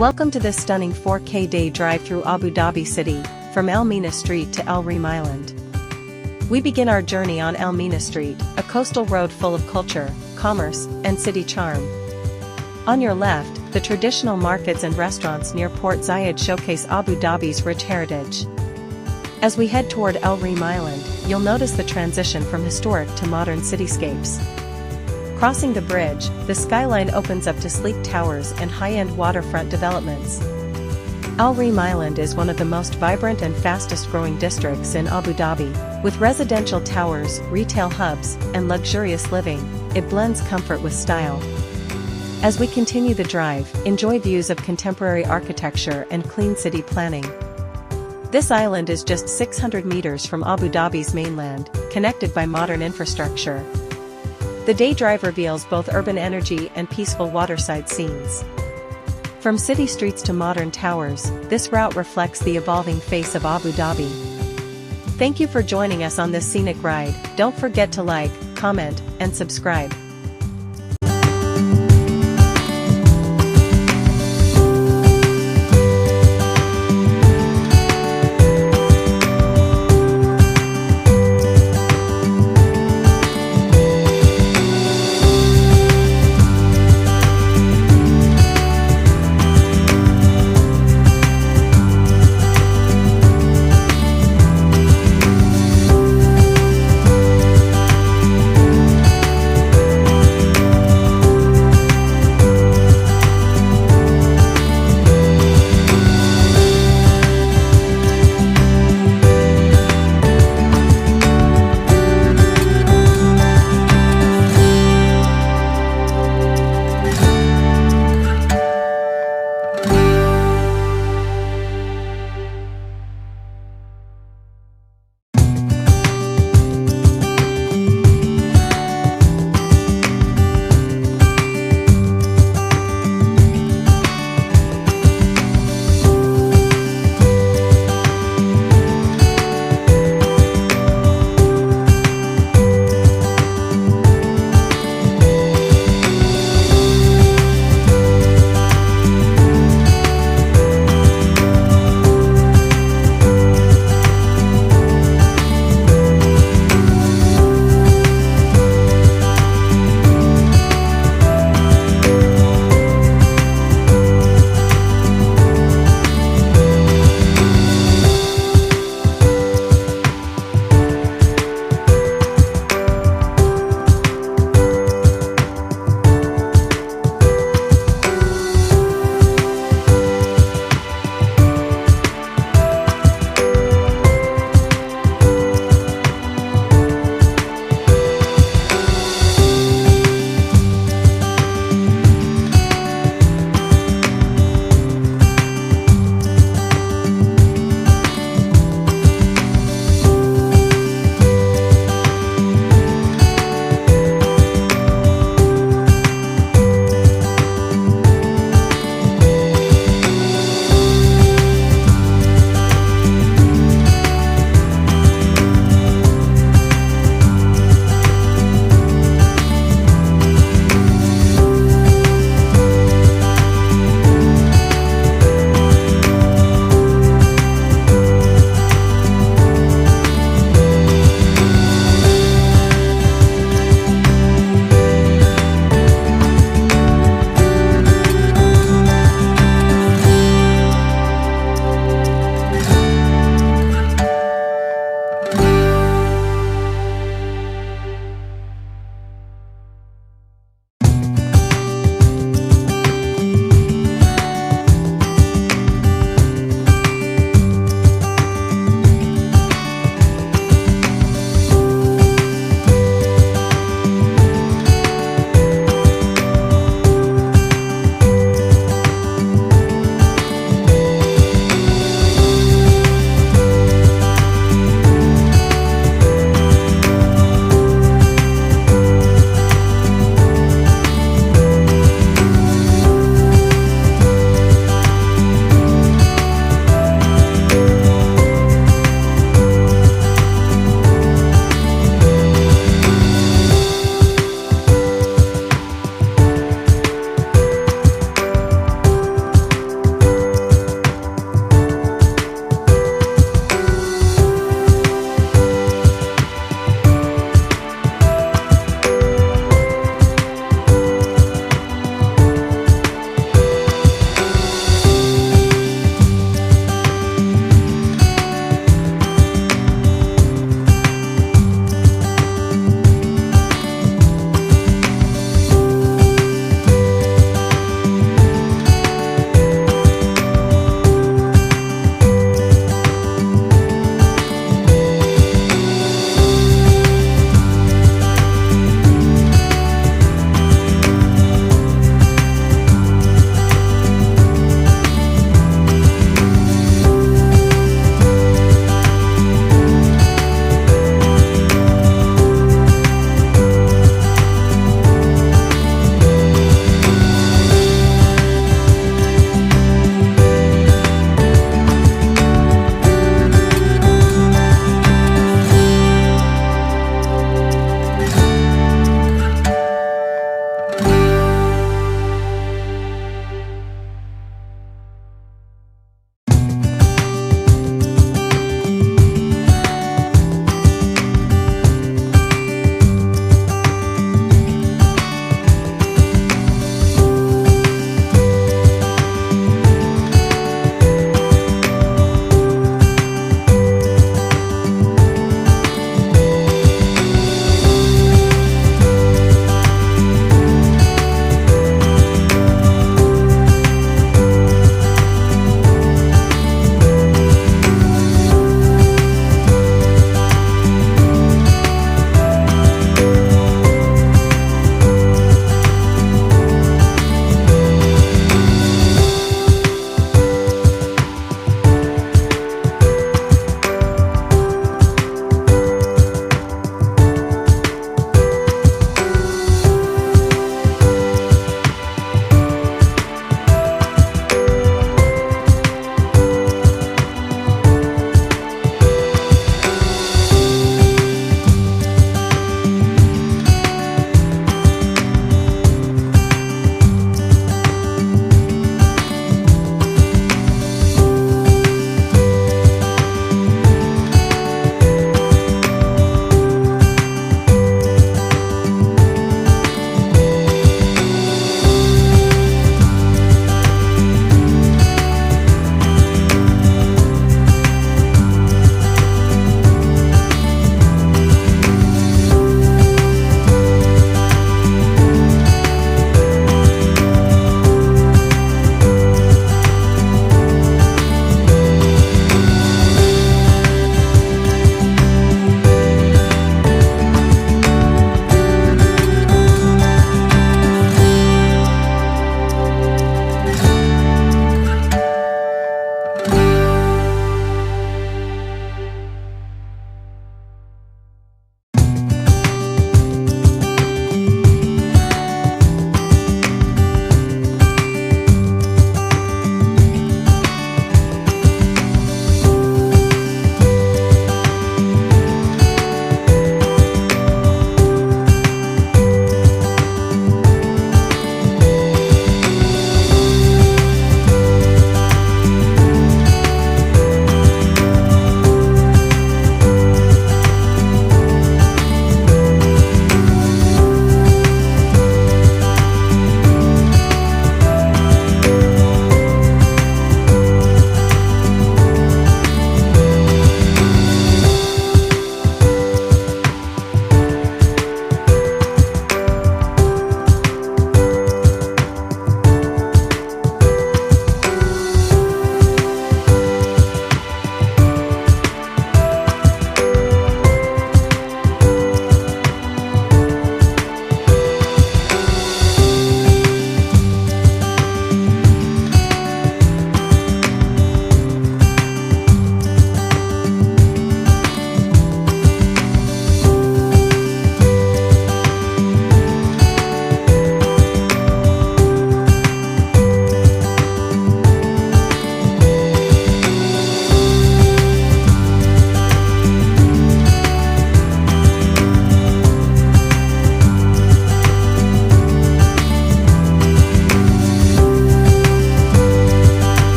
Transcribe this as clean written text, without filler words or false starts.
Welcome to this stunning 4K day drive through Abu Dhabi City, from Al Meena Street to Al Reem Island. We begin our journey on Al Meena Street, a coastal road full of culture, commerce, and city charm. On your left, the traditional markets and restaurants near Port Zayed showcase Abu Dhabi's rich heritage. As we head toward Al Reem Island, you'll notice the transition from historic to modern cityscapes. Crossing the bridge, the skyline opens up to sleek towers and high-end waterfront developments. Al Reem Island is one of the most vibrant and fastest-growing districts in Abu Dhabi, with residential towers, retail hubs, and luxurious living. It blends comfort with style. As we continue the drive, enjoy views of contemporary architecture and clean city planning. This island is just 600 meters from Abu Dhabi's mainland, connected by modern infrastructure. The day drive reveals both urban energy and peaceful waterside scenes. From city streets to modern towers, this route reflects the evolving face of Abu Dhabi. Thank you for joining us on this scenic ride. Don't forget to like, comment, and subscribe.